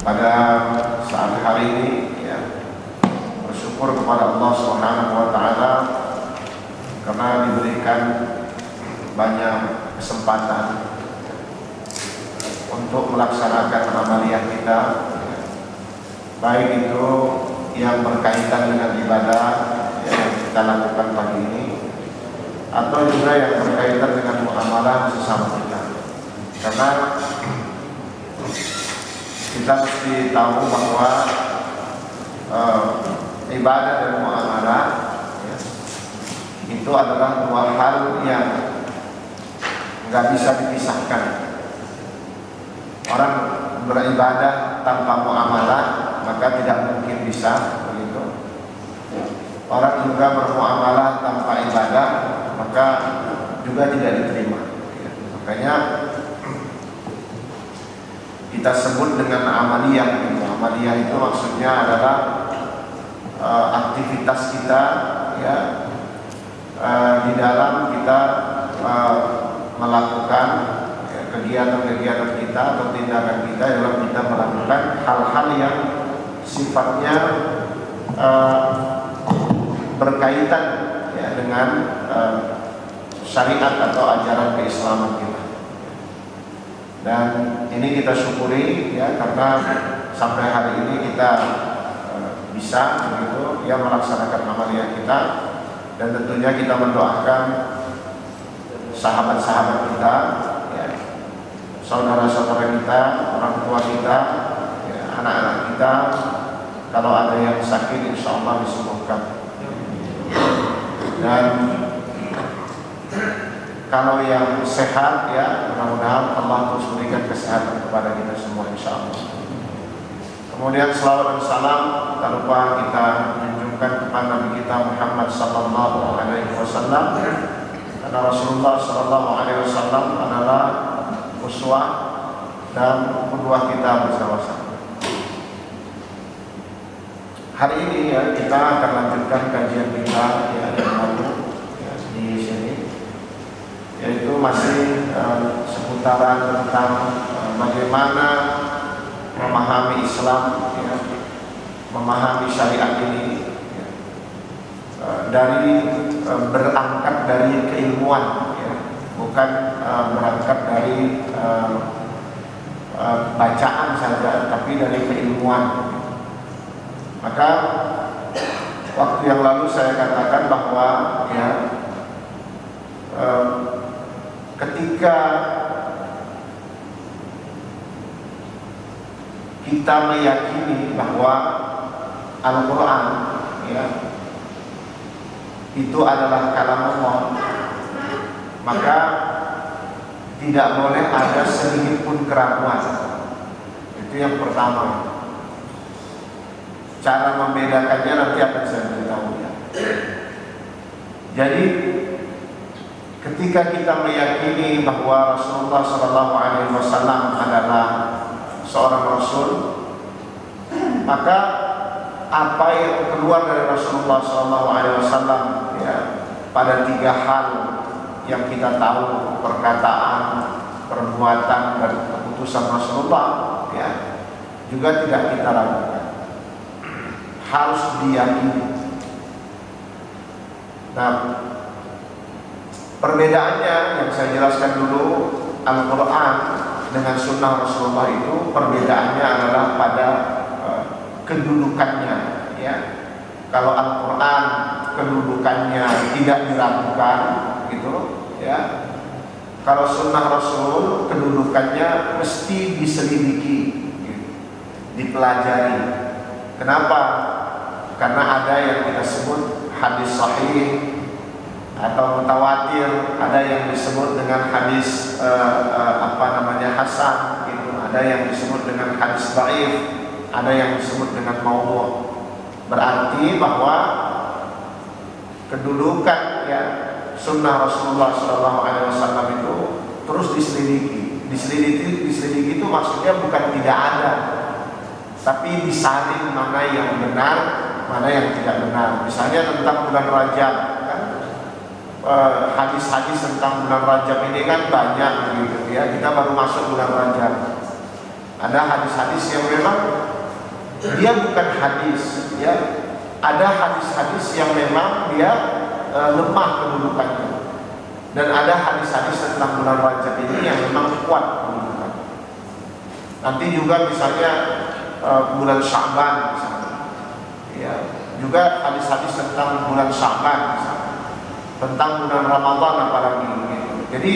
pada saat hari ini ya, bersyukur kepada Allah Subhanahu wa taala karena diberikan banyak kesempatan untuk melaksanakan amaliyah kita, baik itu yang berkaitan dengan ibadah yang kita lakukan pagi ini, atau juga yang berkaitan dengan muamalah sesama kita. Karena kita mesti tahu bahwa ibadah dan muamalah ya, itu adalah dua hal yang nggak bisa dipisahkan. Orang beribadah tanpa muamalah maka tidak mungkin bisa begitu. Orang juga bermuamalah tanpa ibadah maka juga tidak diterima. Makanya kita sebut dengan amaliyah. Amaliyah itu maksudnya adalah aktivitas kita ya, di dalam kita melakukan kegiatan-kegiatan kita atau tindakan kita dalam kita melakukan hal-hal yang sifatnya berkaitan ya, dengan syariat atau ajaran keislaman kita. Dan ini kita syukuri ya, karena sampai hari ini kita bisa begitu ya melaksanakan amaliyah kita, dan tentunya kita mendoakan sahabat-sahabat kita ya, saudara-saudara kita, orang tua kita ya, anak-anak kita, kalau ada yang sakit insya Allah disembuhkan, dan kalau yang sehat ya mudah-mudahan Allah terus berikan kesehatan kepada kita semua insya Allah. Kemudian selawat dan salam tak lupa kita menunjukkan kepada Nabi kita Muhammad sallallahu alaihi wasallam, karena Rasulullah sallallahu alaihi wasallam adalah uswah dan qudwah kita bersama-sama. Hari ini ya kita akan lanjutkan kajian kita ya, yang lalu ya, di sini, yaitu masih seputaran tentang bagaimana memahami Islam ya, memahami syariat ini ya, dari berangkat dari keilmuan ya, bukan berangkat dari bacaan saja, tapi dari keilmuan. Maka waktu yang lalu saya katakan bahwa ya, ketika kita meyakini bahwa Al-Quran ya, itu adalah kalam Allah, maka tidak boleh ada sedikit pun keraguan. Itu yang pertama. Cara membedakannya nanti akan saya beritahu ya. Jadi ketika kita meyakini bahwa Rasulullah SAW adalah seorang Rasul, maka apa yang keluar dari Rasulullah SAW ya, pada tiga hal yang kita tahu, perkataan, perbuatan, dan keputusan Rasulullah ya, juga tidak kita lakukan, harus diyakini. Nah, perbedaannya yang saya jelaskan dulu, Al-Quran dengan Sunnah Rasulullah itu perbedaannya adalah pada kedudukannya. Ya, kalau Al-Quran kedudukannya tidak diragukan, gitu, ya. Kalau Sunnah Rasul kedudukannya mesti diselidiki, gitu, dipelajari. Kenapa? Karena ada yang kita sebut hadis sahih atau mutawatir, ada yang disebut dengan hadis hasan, gitu. Ada yang disebut dengan hadis dhaif, ada yang disebut dengan maudhu'. Berarti bahwa kedudukan ya Sunnah Rasulullah SAW itu terus diselidiki. Diselidiki itu maksudnya bukan tidak ada, tapi disaring mana yang benar, mana yang tidak benar. Misalnya tentang bulan Rajab kan, hadis-hadis tentang bulan Rajab ini kan banyak begitu ya. Kita baru masuk bulan Rajab. Ada hadis-hadis yang memang dia bukan hadis, ya. Ada hadis-hadis yang memang dia lemah kedudukannya. Dan ada hadis-hadis tentang bulan Rajab ini yang memang kuat kedudukan. Nanti juga misalnya bulan Sya'ban misalnya, ya, juga hadis-hadis tentang bulan Sya'ban misalnya, tentang bulan Ramadan apalagi gitu. Jadi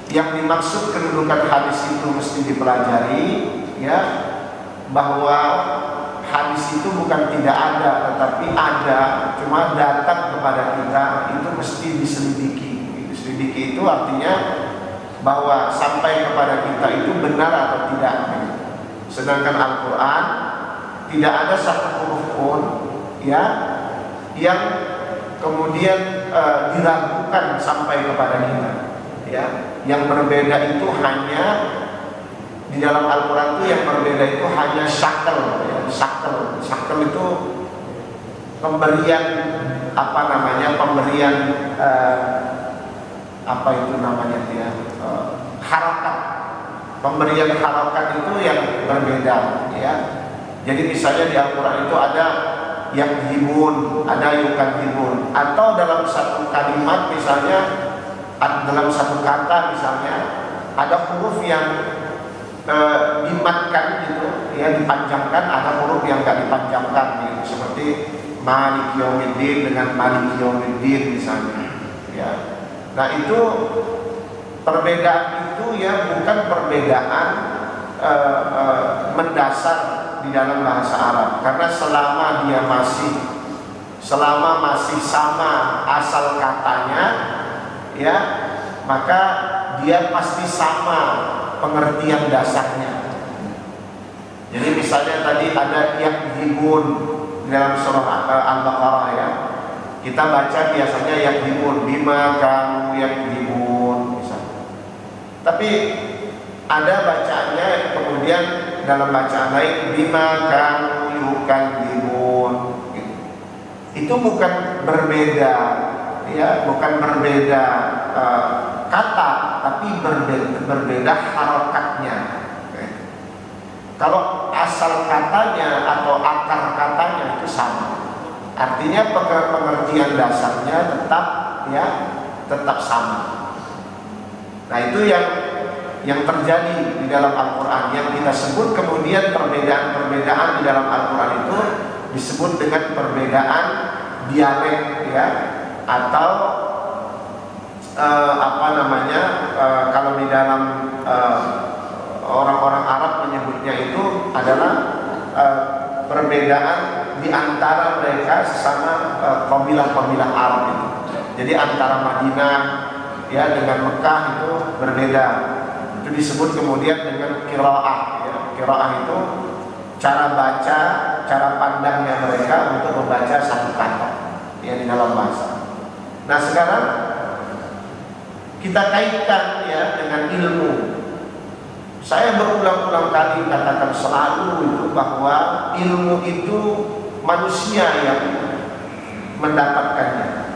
yang dimaksud kedudukan hadis itu mesti dipelajari, ya, bahwa hadis itu bukan tidak ada, tetapi ada, cuma datang kepada kita itu mesti diselidiki. Diselidiki itu artinya bahwa sampai kepada kita itu benar atau tidak. Sedangkan Al-Quran tidak ada satu huruf pun, ya, yang kemudian diragukan sampai kepada kita, ya. Yang berbeda itu hanya di dalam Al-Quran itu yang berbeda itu hanya syakel, ya. Syakel itu pemberian apa namanya, pemberian apa itu namanya dia, harakat. Pemberian harakat itu yang berbeda, ya. Jadi misalnya di Al-Quran itu ada yang dibun, ada yukadzibun, atau dalam satu kalimat misalnya, dalam satu kata misalnya ada huruf yang dimatkan gitu, ya, dipanjangkan, ada huruf yang enggak dipanjangkan gitu, seperti Malik Yaumiddin dengan Malik Yaumiddin misalnya, ya. Nah itu perbedaan itu ya bukan perbedaan mendasar di dalam bahasa Arab, karena selama masih sama asal katanya, ya, maka dia pasti sama pengertian dasarnya. Jadi misalnya tadi ada yakdibun dalam surah Al-Baqarah, ya, kita baca biasanya yakdibun bima kamu yakdibun misalnya. Tapi ada bacaannya kemudian dalam bacaan lain bima kamu yukadzibun gitu. Itu bukan berbeda, ya, bukan berbeda kata, tapi berbeda harokatnya. Kalau asal katanya atau akar katanya itu sama, artinya pengertian dasarnya tetap, ya, tetap sama. Nah itu yang terjadi di dalam Al-Quran, yang kita sebut kemudian perbedaan-perbedaan di dalam Al-Quran itu disebut dengan perbedaan dialek, ya, atau apa namanya, kalau di dalam orang-orang Arab menyebutnya itu adalah perbedaan di antara mereka sesama kabilah-kabilah Arab itu. Jadi antara Madinah, ya, dengan Mekah itu berbeda. Itu disebut kemudian dengan qiraah, ya. Qiraah itu cara baca, cara pandangnya mereka untuk membaca satu kata, ya, di dalam bahasa. Nah sekarang kita kaitkan, ya, dengan ilmu. Saya berulang-ulang kali katakan selalu itu bahwa ilmu itu manusia yang mendapatkannya.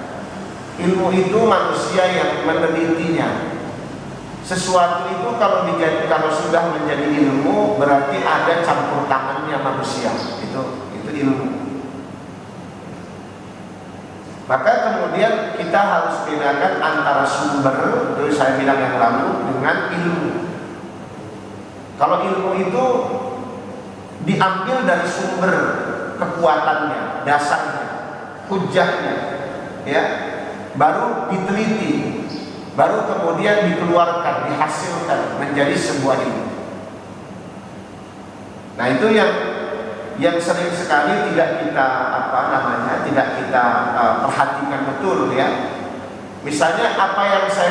Ilmu itu manusia yang menelitinya. Sesuatu itu kalau sudah menjadi ilmu berarti ada campur tangannya manusia. Itu ilmu. Maka kemudian kita harus bedakan antara sumber, itu saya bilang yang lalu, dengan ilmu. Kalau ilmu itu diambil dari sumber kekuatannya, dasarnya, hujahnya, ya, baru diteliti, baru kemudian dikeluarkan, dihasilkan menjadi sebuah ilmu. Nah itu yang sering sekali tidak kita tidak kita perhatikan betul, ya. Misalnya apa yang saya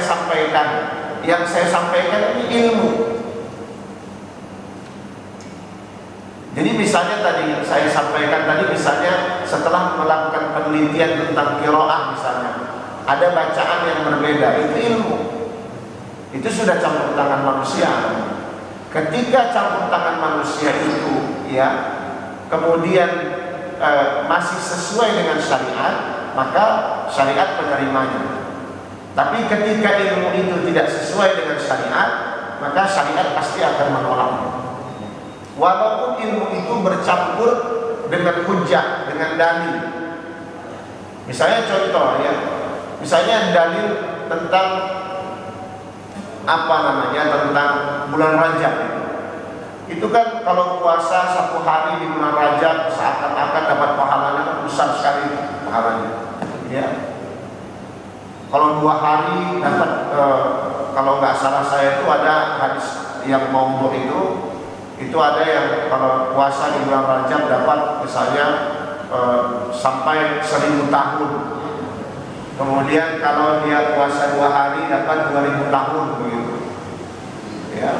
sampaikan ini ilmu. Jadi misalnya tadi saya sampaikan misalnya setelah melakukan penelitian tentang qiraah misalnya, ada bacaan yang berbeda, itu ilmu. Itu sudah campur tangan manusia. Ketika campur tangan manusia itu, ya, kemudian masih sesuai dengan syariat, maka syariat menerimanya. Tapi ketika ilmu itu tidak sesuai dengan syariat, maka syariat pasti akan menolaknya. walaupun ilmu itu bercampur dengan hujjah, dengan dalil. Misalnya contoh ya, misalnya dalil tentang tentang bulan Rajab itu kan kalau puasa 1 hari di bulan Rajab seakan-akan dapat pahalanya kan besar sekali pahalanya ya. Kalau 2 hari dapat kalau nggak salah saya itu ada hadis yang maudhu itu ada yang kalau puasa di bulan Rajab dapat misalnya sampai 1000 tahun. Kemudian kalau dia puasa 2 hari dapat 2000 tahun begitu. Ya.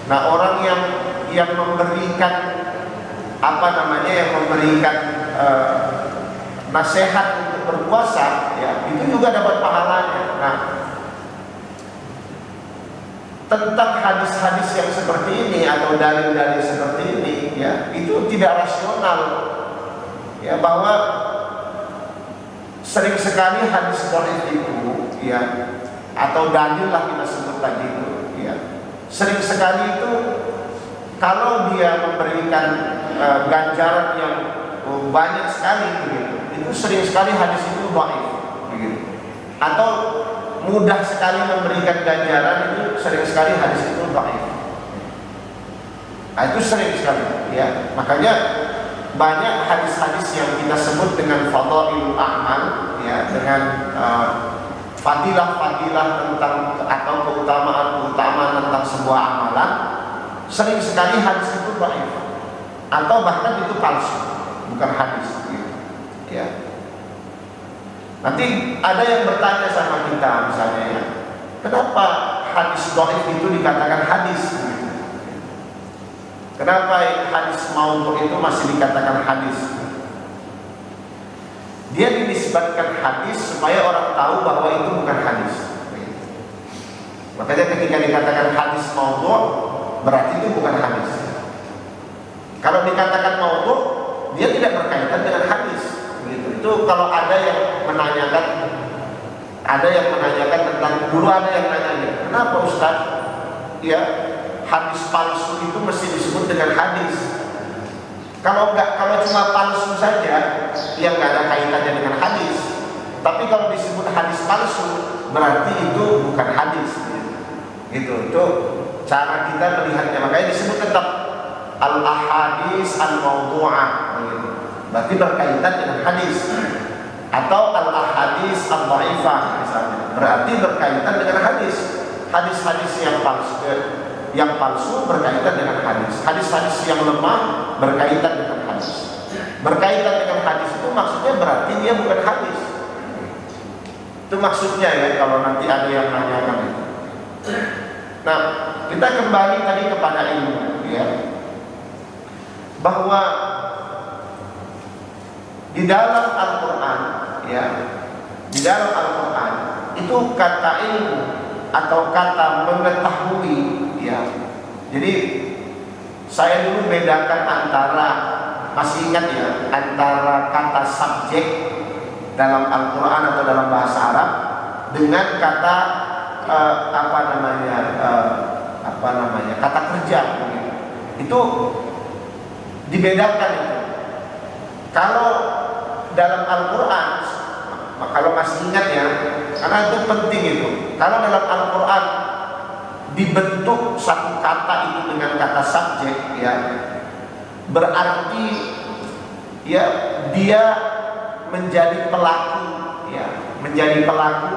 Nah, orang yang memberikan yang memberikan nasihat untuk berpuasa ya, itu juga dapat pahalanya. Nah, tentang hadis-hadis yang seperti ini atau dalil-dalil seperti ini ya, itu tidak rasional. Ya, bahwa sering sekali hadis dhaif itu ya, atau dalil lah kita sebut tadi itu ya, sering sekali itu kalau dia memberikan ganjaran yang banyak sekali begitu, itu sering sekali hadis itu dhaif begitu. Atau mudah sekali memberikan ganjaran, itu sering sekali hadis itu dhaif. Nah, itu sering sekali ya. Makanya banyak hadis-hadis yang kita sebut dengan fadhailul a'mal ya, dengan fadilah-fadilah tentang atau keutamaan-keutamaan tentang sebuah amalan, sering sekali hadis itu dhaif atau bahkan itu palsu, bukan hadis gitu. Ya. Nanti ada yang bertanya sama kita misalnya ya, kenapa hadis dhaif itu dikatakan hadis? Kenapa hadis maudhu itu masih dikatakan hadis? Dia dinisbatkan hadis supaya orang tahu bahwa itu bukan hadis. Makanya ketika dikatakan hadis maudhu, berarti itu bukan hadis. Kalau dikatakan maudhu, dia tidak berkaitan dengan hadis. Gitu. Itu kalau ada yang menanyakan tentang, dulu ada yang nanya, kenapa Ustaz? Ya, hadis palsu itu mesti disebut dengan hadis. Kalau cuma palsu saja, yang nggak ada kaitannya dengan hadis. Tapi kalau disebut hadis palsu, berarti itu bukan hadis. Gitu. Itu cara kita melihatnya. Makanya disebut tetap al-ahadis al-maudhu'ah. Gitu. Berarti berkaitan dengan hadis. Atau al-ahadis al-dhaifah misalnya. Berarti berkaitan dengan hadis. Hadis-hadis yang palsu berkaitan dengan hadis. Hadis-hadis yang lemah berkaitan dengan hadis. Berkaitan dengan hadis itu maksudnya berarti dia bukan hadis. Itu maksudnya ya, kalau nanti ada yang nanyakan itu. Nah, kita kembali tadi kepada ilmu ya. Bahwa di dalam Al-Qur'an ya, di dalam Al-Qur'an itu kata ilmu atau kata mengetahui ya. Jadi saya dulu bedakan antara, masih ingat ya, antara kata subjek dalam Al-Quran atau dalam bahasa Arab dengan kata kata kerja. Itu dibedakan itu. Kalau dalam Al-Quran, kalau masih ingat ya, karena itu penting itu. Kalau dalam Al-Quran dibentuk satu kata itu dengan kata subjek ya, berarti ya dia menjadi pelaku ya, menjadi pelaku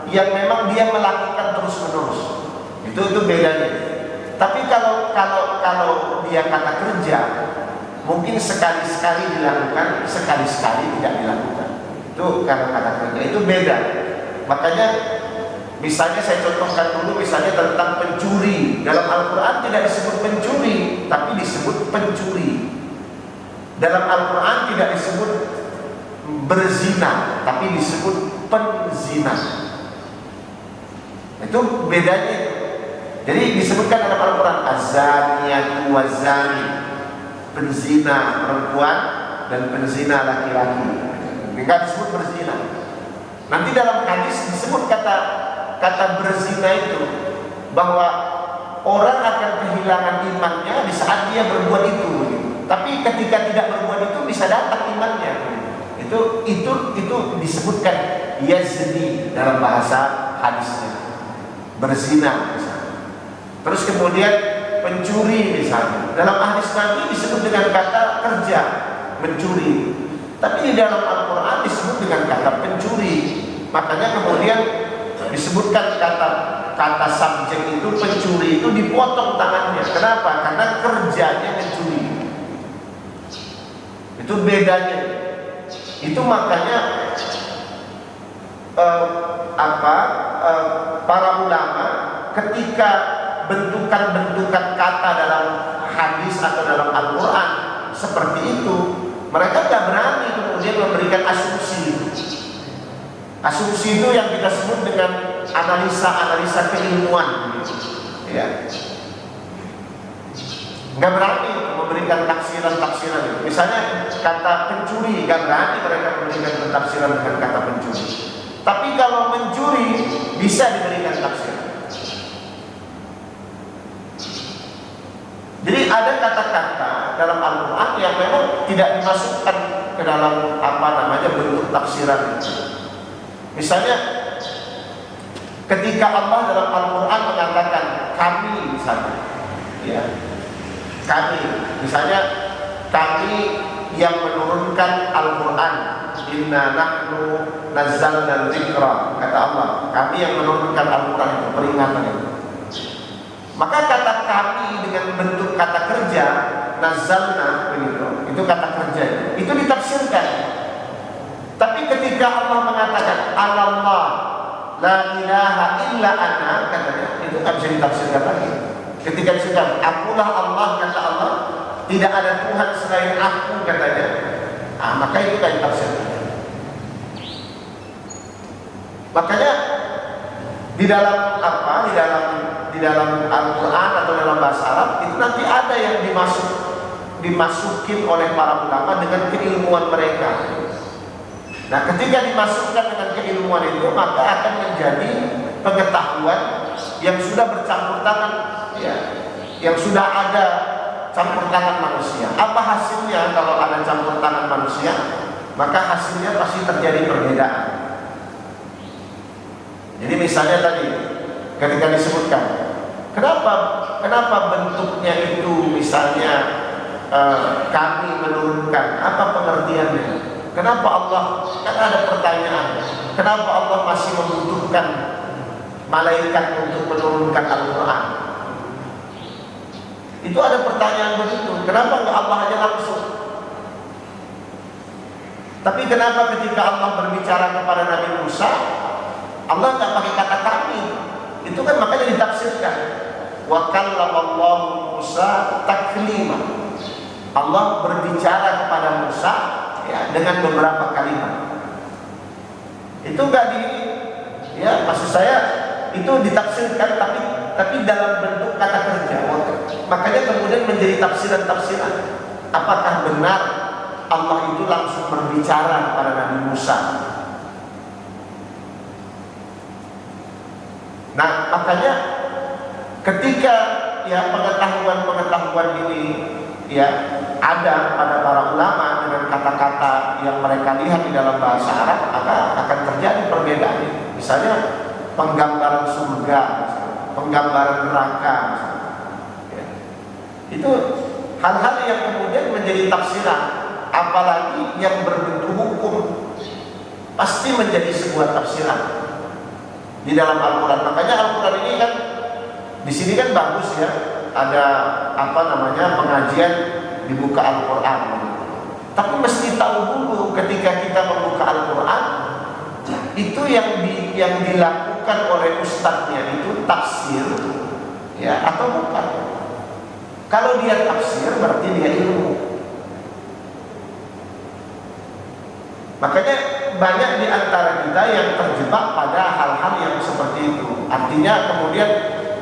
yang memang dia melakukan terus-menerus. Itu bedanya. Tapi kalau dia kata kerja, mungkin sekali-sekali dilakukan, sekali-sekali tidak dilakukan. Itu kalau kata kerja itu beda. Makanya misalnya saya contohkan dulu misalnya tentang pencuri. Dalam Al-Quran tidak disebut pencuri, tapi disebut pencuri. Dalam Al-Quran tidak disebut berzina, tapi disebut penzina. Itu bedanya. Jadi disebutkan dalam Al-Quran az-zaniyatu waz-zani, penzina perempuan dan penzina laki-laki. Enggak disebut berzina. Nanti dalam hadis disebut kata berzina itu, bahwa orang akan kehilangan imannya di saat dia berbuat itu. Tapi ketika tidak berbuat itu bisa datang imannya. Itu disebutkan yazni dalam bahasa hadisnya, berzina misalnya. Terus kemudian pencuri misalnya, dalam hadis Nabi disebut dengan kata kerja, mencuri. Tapi di dalam Al-Quran disebut dengan kata pencuri. Makanya kemudian disebutkan kata subjek itu, pencuri itu dipotong tangannya. Kenapa? Karena kerjanya mencuri. Itu bedanya. Itu makanya para ulama ketika bentukan-bentukan kata dalam hadis atau dalam Al-Quran seperti itu, mereka tidak berani kemudian memberikan asumsi. Asumsi itu yang kita sebut dengan analisa keilmuan, ya. Nggak berani memberikan tafsiran. Misalnya kata pencuri, nggak berani mereka memberikan tafsiran dengan kata pencuri. Tapi kalau mencuri bisa diberikan tafsiran. Jadi ada kata-kata dalam Al-Quran yang memang tidak dimasukkan ke dalam bentuk tafsiran. Misalnya ketika Allah dalam Al-Quran mengatakan kami misalnya, ya, kami yang menurunkan Al-Quran, inna nahnu nazzalna dzikra, kata Allah, kami yang menurunkan Al-Quran itu, peringatan itu. Maka kata kami dengan bentuk kata kerja, nazzalna, begitu, itu kata kerja, itu ditafsirkan. Tapi ketika Allah mengatakan Allah la ilaha illa ana, katanya, itu tak bisa ditafsirkan lagi. Ketika disebutkan akulah Allah, kata Allah, tidak ada Tuhan selain aku, katanya, maka itu kan ditafsirkan. Makanya di dalam Al-Quran atau dalam bahasa Arab itu nanti ada yang dimasukin oleh para ulama dengan keilmuan mereka. Nah, ketika dimasukkan dengan keilmuan itu, maka akan menjadi pengetahuan yang sudah bercampur tangan, ya, yang sudah ada campur tangan manusia. Apa hasilnya kalau ada campur tangan manusia? Maka hasilnya pasti terjadi perbedaan. Jadi misalnya tadi ketika disebutkan, kenapa bentuknya itu misalnya kami menurunkan, apa pengertiannya? Kenapa Allah, kan ada pertanyaan, kenapa Allah masih membutuhkan malaikat untuk menurunkan Al-Quran? Itu ada pertanyaan begitu. Kenapa enggak Allah aja langsung? Tapi kenapa ketika Allah berbicara kepada Nabi Musa, Allah enggak pakai kata kami? Itu kan makanya ditafsirkan. Wa kallamallahu Musa taklima. Allah berbicara kepada Musa, ya, dengan beberapa kalimat. Itu maksud saya itu ditafsirkan tapi dalam bentuk kata kerja. Makanya kemudian menjadi tafsiran-tafsiran. Apakah benar Allah itu langsung berbicara kepada Nabi Musa? Nah, makanya ketika pengetahuan ini ada pada para ulama dengan kata-kata yang mereka lihat di dalam bahasa Arab, maka akan terjadi perbedaan. Misalnya penggambaran surga, penggambaran neraka, itu hal-hal yang kemudian menjadi tafsiran. Apalagi yang berbentuk hukum, pasti menjadi sebuah tafsiran di dalam Al-Quran. Makanya Al-Quran ini kan di sini kan bagus ya, ada pengajian dibuka Al-Quran. Tapi mesti tahu dulu ketika kita membuka Al-Quran, itu yang dilakukan oleh ustadznya itu tafsir, ya, atau bukan. Kalau dia tafsir berarti dia ilmu. Makanya banyak di antara kita yang terjebak pada hal-hal yang seperti itu. Artinya kemudian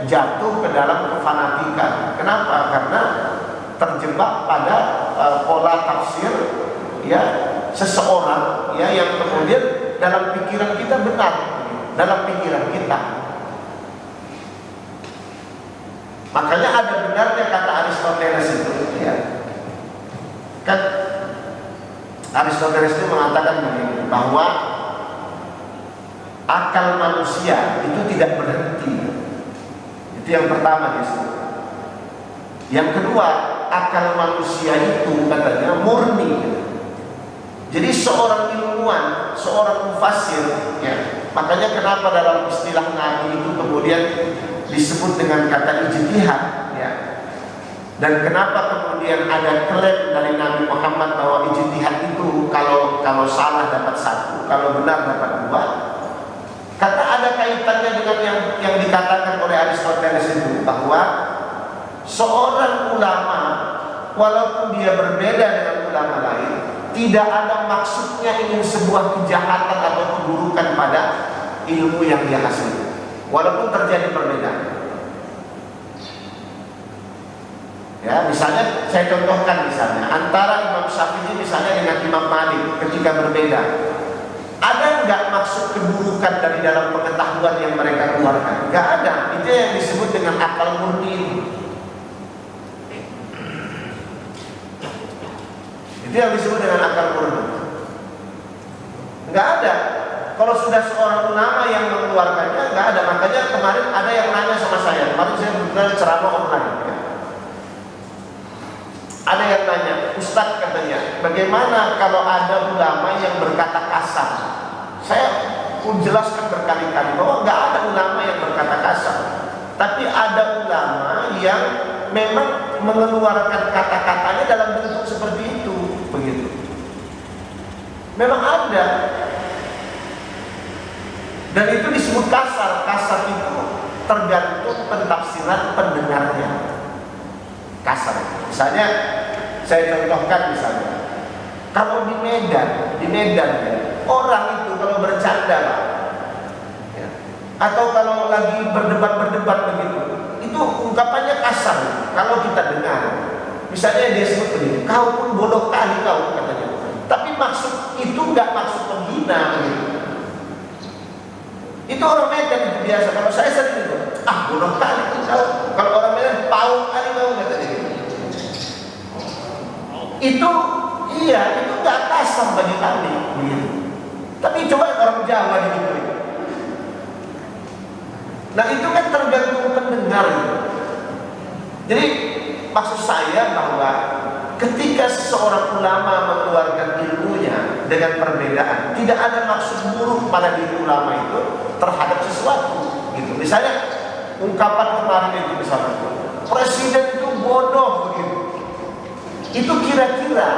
jatuh ke dalam kefanatikan. Kenapa? Karena terjebak pada pola tafsir, ya, seseorang, ya, yang kemudian dalam pikiran kita benar, dalam pikiran kita. Makanya ada benarnya kata Aristoteles itu, ya. Kan Aristoteles itu mengatakan begini, bahwa akal manusia itu tidak berhenti. Itu yang pertama disebut. Yang kedua, akal manusia itu katanya murni. Jadi seorang ilmuwan, seorang mufasir, ya, makanya kenapa dalam istilah Nabi itu kemudian disebut dengan kata ijtihad, ya. Dan kenapa kemudian ada klaim dari Nabi Muhammad bahwa ijtihad itu kalau salah dapat satu, kalau benar dapat dua. Karena ada kaitannya dengan yang dikatakan oleh Aristoteles itu, bahwa seorang ulama walaupun dia berbeda dengan ulama lain, tidak ada maksudnya ingin sebuah kejahatan atau keburukan pada ilmu yang dia hasilkan, walaupun terjadi perbedaan. Ya, misalnya saya contohkan misalnya antara Imam Syafi'i misalnya dengan Imam Malik ketika berbeda. Ada nggak maksud keburukan dari dalam pengetahuan yang mereka keluarkan? Nggak ada. Itu yang disebut dengan akal murni. Itu yang disebut dengan akal murni. Nggak ada. Kalau sudah seorang ulama yang mengeluarkannya, nggak ada. Makanya kemarin ada yang nanya sama saya. Kemarin saya kebetulan ceramah online. Ya. Ada yang nanya, Ustadz katanya, bagaimana kalau ada ulama yang berkata kasar? Saya jelaskan berkali-kali bahwa nggak ada ulama yang berkata kasar, tapi ada ulama yang memang mengeluarkan kata-katanya dalam bentuk seperti itu, begitu. Memang ada, dan itu disebut kasar. Kasar itu tergantung pentafsiran pendengarnya. Kasar. Misalnya saya contohkan misalnya, kalau di Medan ya, orang itu kalau bercanda, ya, atau kalau lagi berdebat begitu, itu ungkapannya kasar. Kalau kita dengar, misalnya dia sebut begini, kau pun bodoh kali kau, katanya. Tapi maksud itu nggak maksud menghina, begitu. Itu orang Medan itu biasa. Kalau saya sering itu, bodoh kali kau. Kalau orang Medan, pau kali kau, katanya. Itu nggak kasar bagi kami, begitu. Tapi coba orang Jawa gitu. Nah itu kan tergantung pendengar. Jadi maksud saya bahwa ketika seorang ulama mengeluarkan ilmunya dengan perbedaan, tidak ada maksud buruk pada diri ulama itu terhadap sesuatu, gitu. Misalnya ungkapan kemarin itu misalnya, presiden itu bodoh, begitu. Itu kira-kira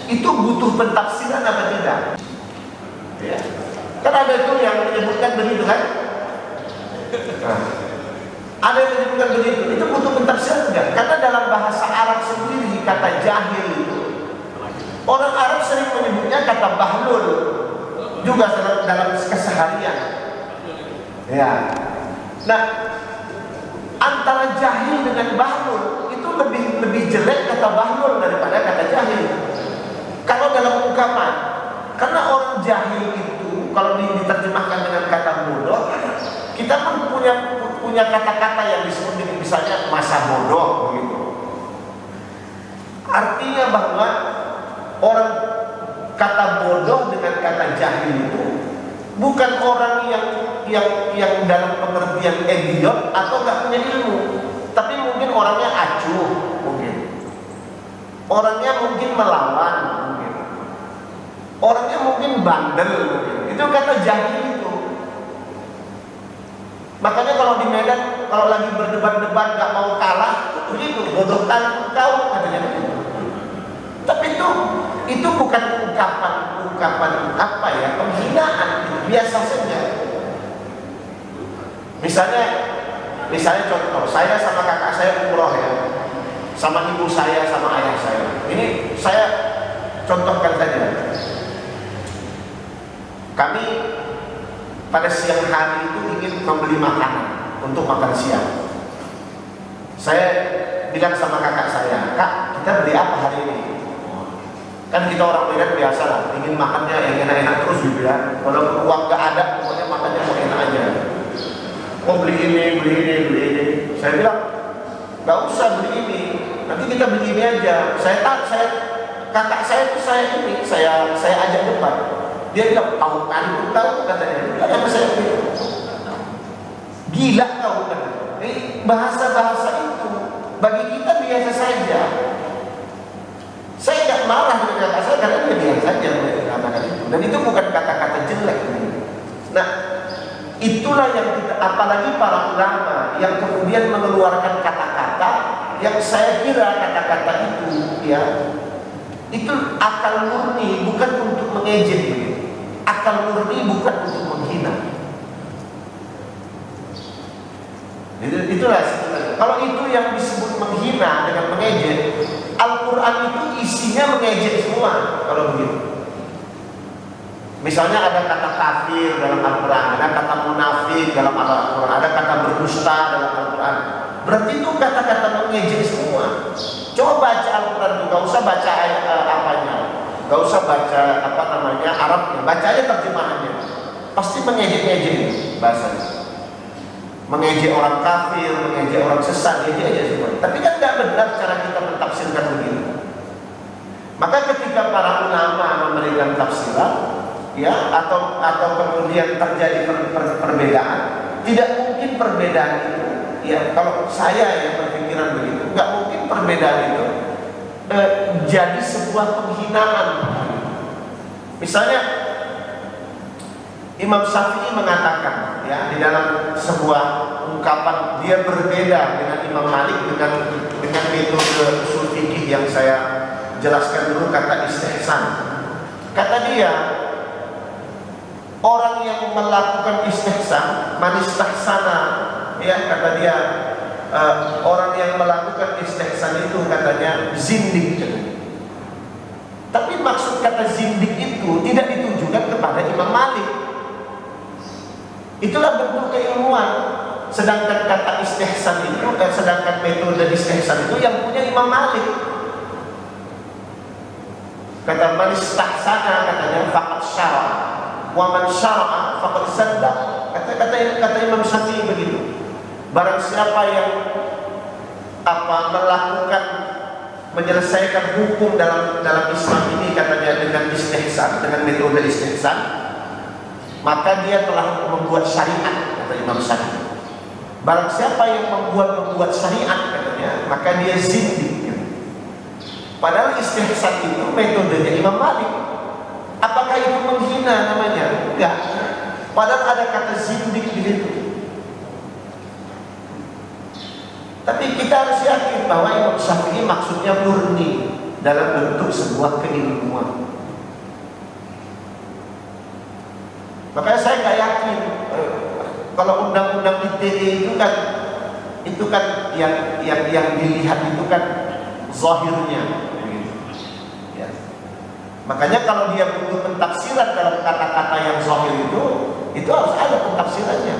itu butuh pentafsiran apa tidak? Ya. Kan ada itu yang menyebutkan begitu kan? Nah, ada yang menyebutkan begitu. Itu butuh pentafsiran enggak? Karena dalam bahasa Arab sendiri kata jahil itu, orang Arab sering menyebutnya kata bahlul juga dalam keseharian. Ya. Nah, antara jahil dengan bahlul itu lebih jelek kata bahlul daripada kata jahil. Kalau dalam ungkapan, karena orang jahil itu kalau diterjemahkan dengan kata bodoh, kita pun punya kata-kata yang disebut dengan misalnya masa bodoh, begitu. Artinya bahwa orang kata bodoh dengan kata jahil itu bukan orang yang dalam pengertian idiot atau nggak punya ilmu, tapi mungkin orangnya acuh, mungkin orangnya mungkin melawan, mungkin orangnya mungkin bandel, mungkin. Itu kata jahil itu. Makanya kalau di Medan kalau lagi berdebat-debat nggak mau kalah, begitu bodoh kan kau, katanya begitu. Tapi itu bukan ungkapan apa ya, penghinaan, biasa saja. Misalnya contoh, saya sama kakak saya umroh ya, sama ibu saya, sama ayah saya. Ini saya contohkan saja. Kami pada siang hari itu ingin membeli makanan untuk makan siang. Saya bilang sama kakak saya, Kak, kita beli apa hari ini? Kan kita orang Medan biasa lah, ingin makannya yang enak-enak terus gitu ya. Walaupun uang gak ada, pokoknya makannya mau enak aja. Oh beli ini, beli ini, beli ini. Saya bilang, nggak usah beli ini, nanti kita beli ini aja. Kakak saya itu saya ajak depan. Dia bilang, tahu katanya. Kenapa saya bilang, gila kau katanya. Bahasa-bahasa itu bagi kita biasa saja. Saya tidak marah dengan kata saya karena dia biasa saja mengatakan itu. Dan itu bukan kata-kata jelek. Nah, itulah yang kita, apalagi para ulama yang kemudian mengeluarkan kata-kata yang saya kira kata-kata itu ya itu akal murni, bukan untuk mengejek. Akal murni bukan untuk menghina. Itulah sebenarnya. Kalau itu yang disebut menghina dengan mengejek, Al-Quran itu isinya mengejek semua. Kalau begitu, misalnya ada kata kafir dalam Al-Quran, ada kata munafik dalam Al-Quran, ada kata berdusta dalam Al-Quran. Berarti itu kata-kata mengejek semua. Coba baca Al-Quran itu, gak usah baca apanya, gak usah baca Arabnya, baca aja terjemahannya. Pasti mengejek-ngejek bahasanya. Mengejek orang kafir, mengejek orang sesat, ejek aja semua. Tapi kan tidak benar cara kita mentafsirkan begitu. Maka ketika para ulama memberikan tafsiran, ya atau kemudian terjadi perbedaan, tidak mungkin perbedaan itu, ya kalau saya yang berpikiran begitu, nggak mungkin perbedaan itu jadi sebuah penghinaan. Misalnya Imam Syafi'i mengatakan ya di dalam sebuah ungkapan, dia berbeda dengan Imam Malik dengan metode usul fikih yang saya jelaskan dulu, kata istihsan. Kata dia, orang yang melakukan istihsan, manistahsana, ya kata dia, orang yang melakukan istihsan itu katanya zindik. Tapi maksud kata zindik itu tidak ditujukan kepada Imam Malik. Itulah bentuk keilmuan. Sedangkan kata istihsan itu, sedangkan metode istihsan itu yang punya Imam Malik. Kata man istahsana katanya faqad syara, wa man syara'a faqad sadda. Kata Imam Syafi'i begitu. Barang siapa yang melakukan menyelesaikan hukum dalam Islam ini katanya dengan istihsan, dengan metode istihsan, maka dia telah membuat syariat, kata Imam Syafi'i. Barang siapa yang membuat syariat katanya, maka dia zindik. Padahal istihsan itu metodenya Imam Malik. Apakah itu menghina namanya? Enggak. Padahal ada kata zindik di situ. Tapi kita harus yakin bahwa Imam Syafi'i maksudnya murni dalam bentuk sebuah keilmuan. Makanya saya nggak yakin kalau undang-undang ITE itu kan yang dilihat itu kan zahirnya. Ya. Makanya kalau dia butuh pentafsiran dalam kata-kata yang zahir itu harus ada pentafsirannya.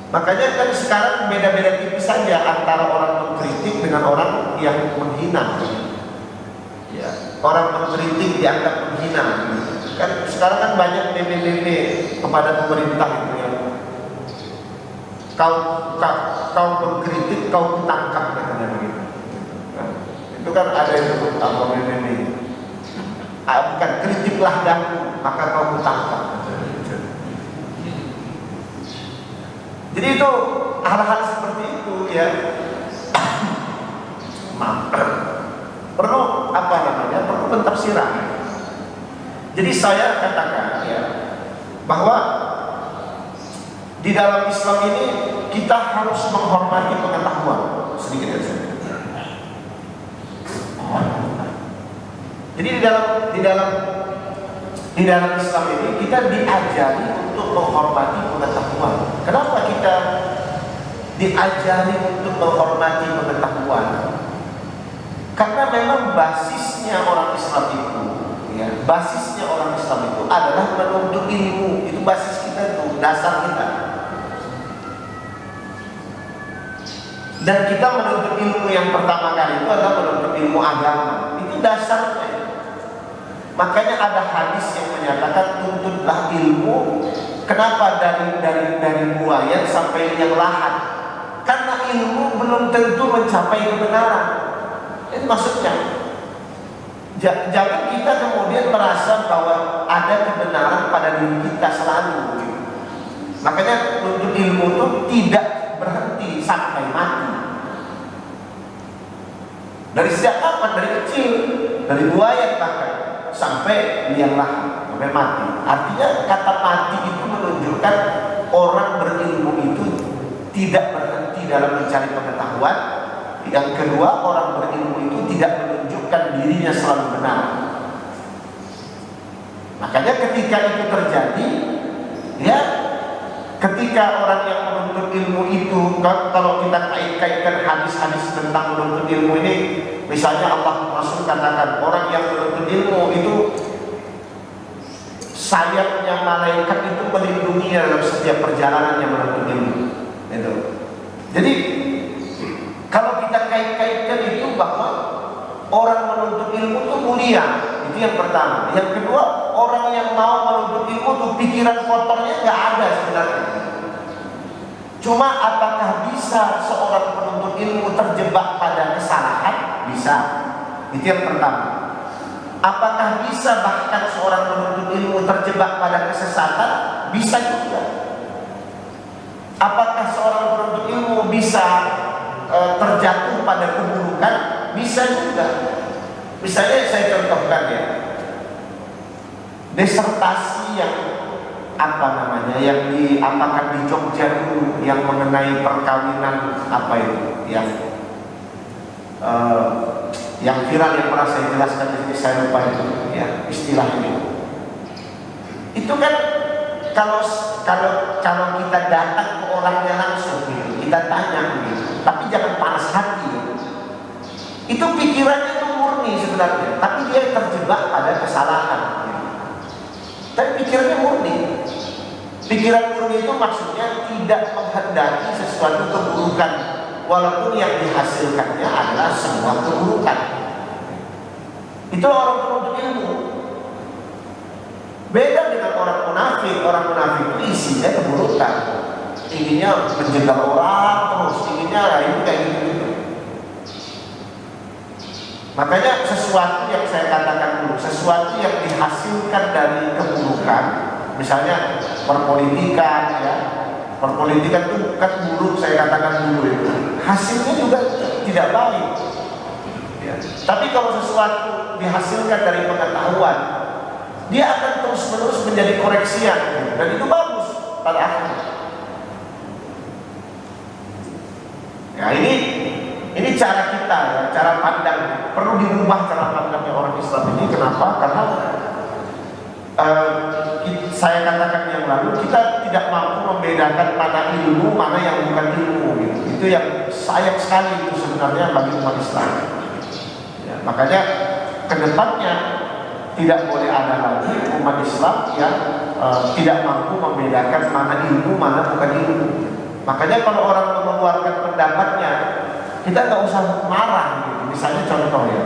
Makanya kan sekarang beda-beda tipis saja antara orang mengkritik dengan orang yang menghina. Ya. Orang mengkritik dianggap menghina. Kan sekarang kan banyak meme-meme kepada pemerintah itu ya. Kau mengkritik, kau tangkap katanya begitu. Nah, itu kan ada yang disebut meme-meme. Bukan kritiklah daku, maka kau tangkap. Jadi itu hal-hal seperti itu ya. Perlu perlu pentafsiran. Jadi saya katakan ya bahwa di dalam Islam ini kita harus menghormati pengetahuan sedikit saja. Jadi di dalam Islam ini kita diajari untuk menghormati pengetahuan. Kenapa kita diajari untuk menghormati pengetahuan? Karena memang basisnya orang Islam itu, ya, basisnya orang Islam itu adalah menuntut ilmu. Itu basis kita, itu dasar kita. Dan kita menuntut ilmu yang pertama kali itu adalah menuntut ilmu agama. Itu dasarnya. Makanya ada hadis yang menyatakan tuntutlah ilmu Kenapa dari buaya sampai liang lahat? Karena ilmu belum tentu mencapai kebenaran. Itu maksudnya. Jangan kita kemudian merasa bahwa ada kebenaran pada diri kita selalu. Makanya menuntut ilmu itu tidak berhenti sampai mati. Dari sejak kapan? Dari kecil, dari buaya bahkan sampai liang lahat, sampai mati. Artinya kata mati itu menunjukkan orang berilmu itu tidak berhenti dalam mencari pengetahuan. Yang kedua, orang berilmu itu tidak menunjukkan dirinya selalu benar. Makanya ketika itu terjadi, ya, ketika orang yang menuntut ilmu itu, kalau kita kait-kaitkan hadis-hadis tentang menuntut ilmu ini, misalnya Allah Rasul katakan orang yang menuntut ilmu itu sayapnya malaikat itu melindunginya dalam setiap perjalanan yang menuntut ilmu. Itu. Jadi kalau kita kait-kaitkan itu bahwa orang menuntut ilmu itu mulia, itu yang pertama. Yang kedua, orang yang mau menuntut ilmu itu pikiran kotornya nggak ada sebenarnya. Cuma apakah bisa seorang penuntut ilmu terjebak pada kesalahan? Bisa. Itu yang pertama. Apakah bisa bahkan seorang penuntut ilmu terjebak pada kesesatan? Bisa juga. Apakah seorang penuntut ilmu bisa terjatuh pada keburukan? Bisa juga. Misalnya saya contohkan ya, desertasi yang yang diapakan di Jogja dulu, yang mengenai perkawinan apa itu, yang viral yang pernah saya jelaskan di sini, saya lupa itu ya istilahnya. Itu kan kalau kita datang ke orangnya langsung gitu, kita tanya gitu, tapi jangan panas hati. Itu pikirannya itu murni sebenarnya, tapi dia terjebak pada kesalahan. Tapi pikirannya murni. Pikiran murni itu maksudnya tidak menghendaki sesuatu keburukan, walaupun yang dihasilkannya adalah sebuah keburukan. Itu orang penuntut ilmu. Beda dengan orang munafik. Orang munafik itu isinya keburukan, inginnya menjegal orang terus, inginnya ini kayak gitu. Makanya sesuatu yang saya katakan dulu, sesuatu yang dihasilkan dari keburukan, misalnya perpolitikan, ya, perpolitikan itu kan buruk, saya katakan dulu itu, hasilnya juga tidak baik. Ya. Tapi kalau sesuatu dihasilkan dari pengetahuan, dia akan terus-menerus menjadi koreksian, dan itu bagus pada akhirnya. Ya, ini cara kita, ya, cara pandang. Perlu dirubah cara pandangnya orang Islam ini. Kenapa? Karena saya katakan yang lalu, kita tidak mampu membedakan mana ilmu, mana yang bukan ilmu. Gitu. Itu yang sayang sekali itu sebenarnya bagi umat Islam. Ya, makanya kedepannya tidak boleh ada lagi umat Islam yang tidak mampu membedakan mana ilmu, mana bukan ilmu. Makanya kalau orang mengeluarkan pendapatnya, kita nggak usah marah gitu. Misalnya contoh ya,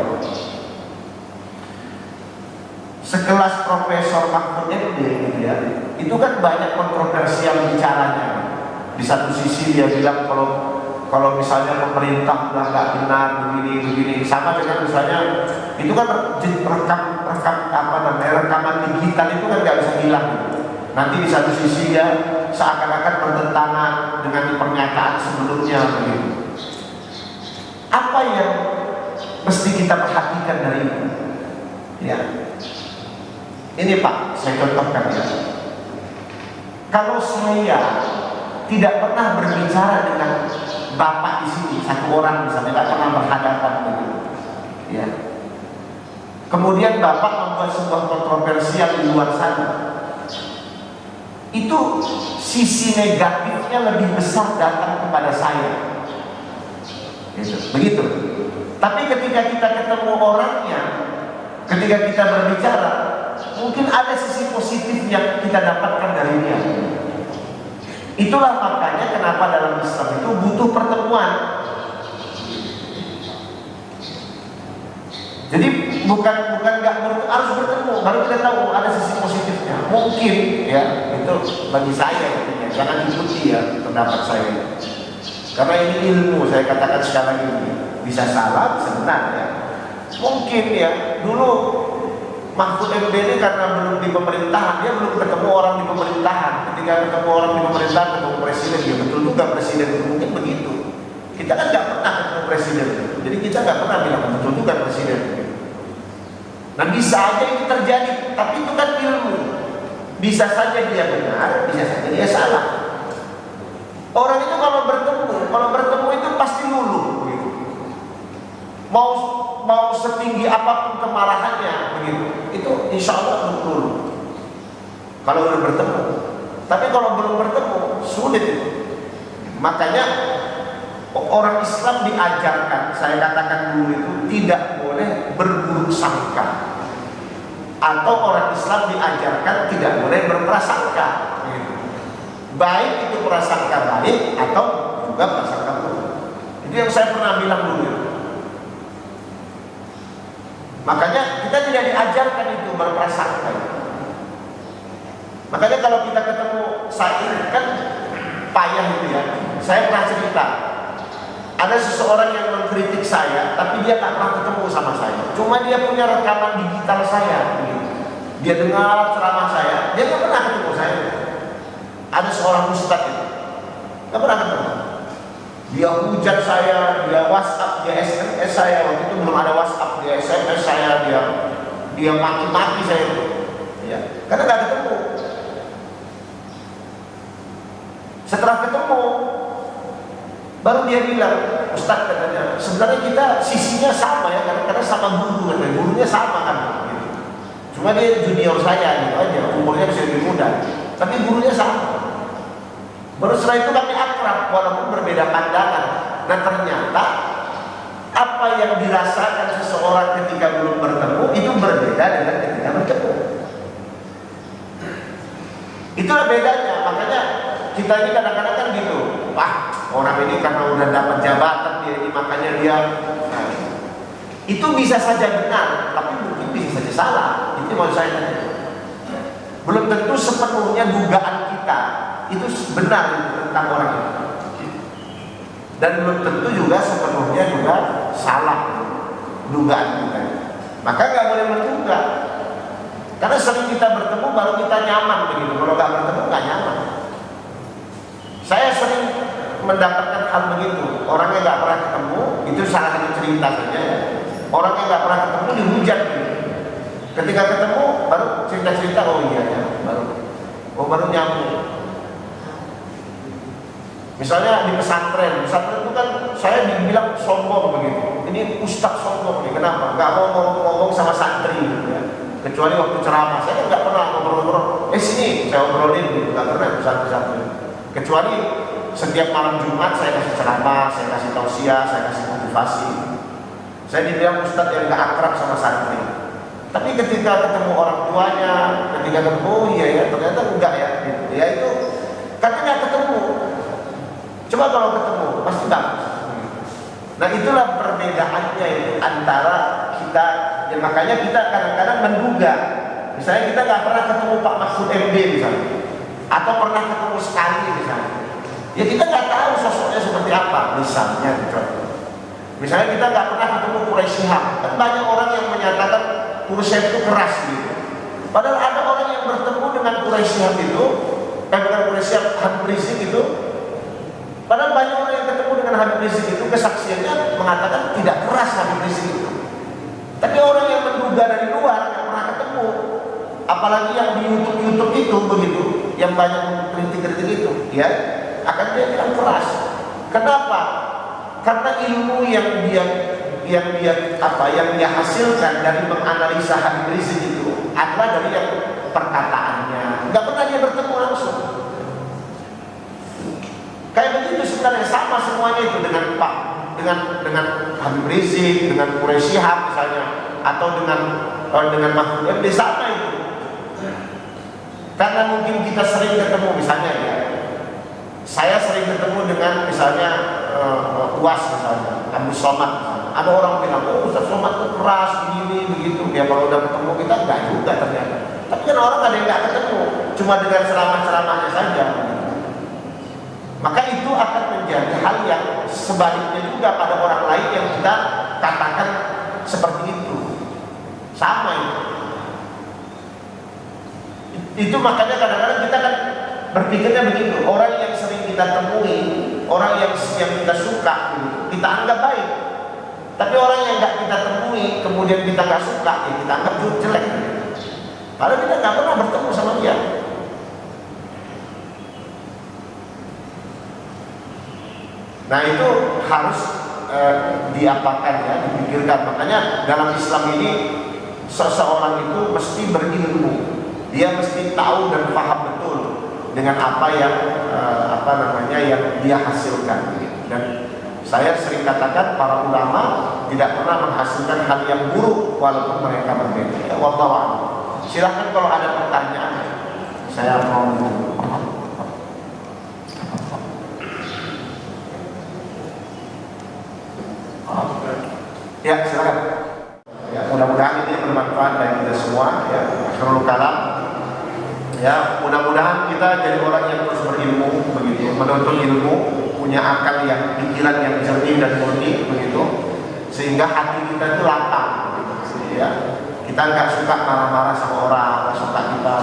sekelas Profesor Mahfud MD gitu ya, itu kan banyak kontroversial bicaranya. Di satu sisi dia bilang kalau misalnya pemerintah bilang nggak benar begini, sama dengan misalnya itu kan rekaman digital itu kan nggak bisa hilang gitu. Nanti di satu sisi dia seakan-akan bertentangan dengan pernyataan sebelumnya begitu. Apa yang mesti kita perhatikan dari itu? Ya, ini Pak, saya contohkan ya. Kalau saya tidak pernah berbicara dengan Bapak di sini, satu orang misalnya, tidak pernah berhadapan begitu, ya. Kemudian Bapak membuat sebuah kontroversial di luar sana, itu sisi negatifnya lebih besar datang kepada saya. Begitu. Tapi ketika kita ketemu orangnya, ketika kita berbicara, mungkin ada sisi positif yang kita dapatkan dari dia. Itulah makanya kenapa dalam Islam itu butuh pertemuan. Jadi bukan harus bertemu, baru kita tahu ada sisi positifnya. Mungkin ya itu bagi saya ya, jangan ikuti ya pendapat saya. Karena ini ilmu, saya katakan sekali lagi, bisa salah, bisa benar ya. Mungkin ya dulu Mahfud MD ini karena belum di pemerintahan, dia belum ketemu orang di pemerintahan. Ketika ketemu orang di pemerintahan, ketemu presiden, ya betul juga presiden itu mungkin begitu. Kita kan nggak pernah ketemu presiden, jadi kita nggak pernah bilang betul juga presiden. Nah bisa aja itu terjadi, tapi itu kan ilmu. Bisa saja dia benar, bisa saja dia salah. Orang itu kalau bertemu itu pasti luluh begitu. Mau setinggi apapun kemarahannya begitu, itu insya Allah luluh. Kalau udah bertemu, tapi kalau belum bertemu sulit itu. Makanya orang Islam diajarkan, saya katakan dulu itu tidak boleh berburuk sangka. Atau orang Islam diajarkan tidak boleh berprasangka. Baik itu prasangka baik atau juga prasangka buruk. Itu yang saya pernah bilang dulu. Makanya kita tidak diajarkan itu berprasangka. Makanya kalau kita ketemu saya kan payah itu ya. Saya pernah cerita, ada seseorang yang mengkritik saya, tapi dia nggak pernah ketemu sama saya. Cuma dia punya rekaman digital saya. Dia dengar ceramah saya, dia nggak pernah ketemu saya. Ada seorang ustadz itu, nggak pernah ketemu. Dia hujat saya, dia WhatsApp, dia SMS saya. Waktu itu belum ada WhatsApp, dia SMS saya, dia maki-maki saya itu. Ya, karena nggak ketemu. Setelah ketemu, baru dia bilang, Ustadz katanya, sebenarnya kita sisinya sama ya, karena sama guru katanya, gurunya sama kan. Gitu. Cuma dia junior saya gitu aja, umurnya bisa lebih muda, tapi gurunya sama. Baru setelah itu kami akrab, walaupun berbeda pandangan. Nah ternyata apa yang dirasakan seseorang ketika belum bertemu itu berbeda dengan ketika bertemu. Itulah bedanya. Makanya kita ini kadang-kadang kan gitu, wah orang ini karena udah dapat jabatan dia ini makanya dia. Nah, itu bisa saja benar, tapi mungkin bisa saja salah. Itu mau saya tanya. Belum tentu sepenuhnya dugaan kita itu benar tentang orang itu, dan belum tentu juga sepenuhnya juga salah dugaan kita. Maka nggak boleh menduga, karena sering kita bertemu baru kita nyaman begitu. Kalau nggak bertemu nggak nyaman. Saya sering mendapatkan hal begitu. Orangnya nggak pernah ketemu, itu salah satu cerita saja. Orangnya nggak pernah ketemu dihujat. Gitu. Ketika ketemu baru cerita-cerita, oh iya ya, baru nyambung. Misalnya di pesantren itu kan saya dibilang sombong begitu. Ini ustaz sombong nih, kenapa? Gak mau ngomong sama santri gitu ya. Kecuali waktu ceramah, saya nggak pernah ngobrol-ngobrol. Sini saya obrolin gitu, nggak pernah santri. Kecuali setiap malam Jumat saya kasih ceramah, saya kasih tausiah, saya kasih motivasi. Saya dibilang ustaz yang nggak akrab sama santri. Tapi ketika ketemu orang tuanya, ketika ketemu, oh iya ya, ternyata enggak ya. Gitu. Ya itu katanya ketemu. Coba kalau ketemu, pasti bagus. Nah itulah perbedaannya itu antara kita, ya makanya kita kadang-kadang menduga. Misalnya kita nggak pernah ketemu Pak Mahfud MD misalnya, atau pernah ketemu sekali misalnya. Ya kita nggak tahu sosoknya seperti apa misalnya. Misalnya kita nggak pernah ketemu Quraisy Shihab. Kan banyak orang yang menyatakan Quraisy itu keras gitu. Padahal ada orang yang bertemu dengan Quraisy Shihab itu, dengan Quraisy Shihab Habib Rizik itu. Padahal banyak orang yang ketemu dengan Habib Rizik itu kesaksiannya mengatakan tidak keras Habib Rizik itu. Tapi orang yang menduga dari luar yang pernah ketemu, apalagi yang di YouTube itu begitu, yang banyak kritik-kritik itu, ya akan dia bilang keras. Kenapa? Karena ilmu yang dia hasilkan dari menganalisa Habib Rizik itu adalah dari yang perkataannya. Nggak pernah dia bertemu langsung. Kayak begitu sebenarnya sama semuanya itu dengan Habib Rizik, dengan Quraisy Shihab misalnya, atau dengan Mahfud MD sama itu. Karena mungkin kita sering ketemu misalnya ya. Saya sering ketemu dengan misalnya UAS misalnya, Abdul Somad misalnya. Ada orang bilang, oh Ustaz Somad tuh keras, begini, begitu. Ya kalau udah ketemu kita, enggak juga ternyata. Tapi kan orang ada yang nggak ketemu, cuma dengan ceramah-ceramahnya saja. Maka itu akan menjadi hal yang sebaliknya juga pada orang lain yang kita katakan seperti itu. Sama itu. Itu makanya kadang-kadang kita kan berpikirnya begitu. Orang yang sering kita temui, orang yang kita suka, kita anggap baik. Tapi orang yang nggak kita temui, kemudian kita nggak suka, ya kita anggap jelek. Padahal kita nggak pernah bertemu sama dia. Nah itu harus diapakan ya, dipikirkan. Makanya dalam Islam ini seseorang itu mesti berilmu. Dia mesti tahu dan paham betul dengan apa yang yang dia hasilkan. Dan saya sering katakan para ulama tidak pernah menghasilkan hal yang buruk walaupun mereka berbeda. Ya, wallahu a'lam. Silahkan kalau ada pertanyaan, saya mau. Ya, silakan. Ya, mudah-mudahan ini bermanfaat bagi kita semua. Ya, akhirul kalam. Ya, mudah-mudahan kita jadi orang yang terus berilmu, begitu, menuntut ilmu, punya akal yang pikiran yang jernih dan murni, begitu, sehingga hati kita itu lapang. Begitu, ya. Kita nggak suka marah-marah sama orang, nggak suka kita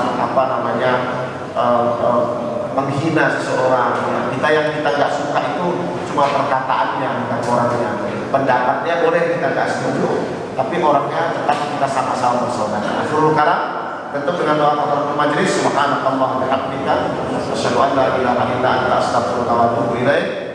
menghina seseorang. Ya. Yang kita nggak suka itu cuma perkataannya, bukan orangnya. Pendapatnya boleh kita nggak setuju, tapi orangnya tetap kita sama-sama bersaudara. Akhirul kalam, tentu dengan doa kafaratul majelis. Subhanallah wa bihamdika, asyhadu an la ilaha illa anta, astaghfiruka wa atubu ilaik.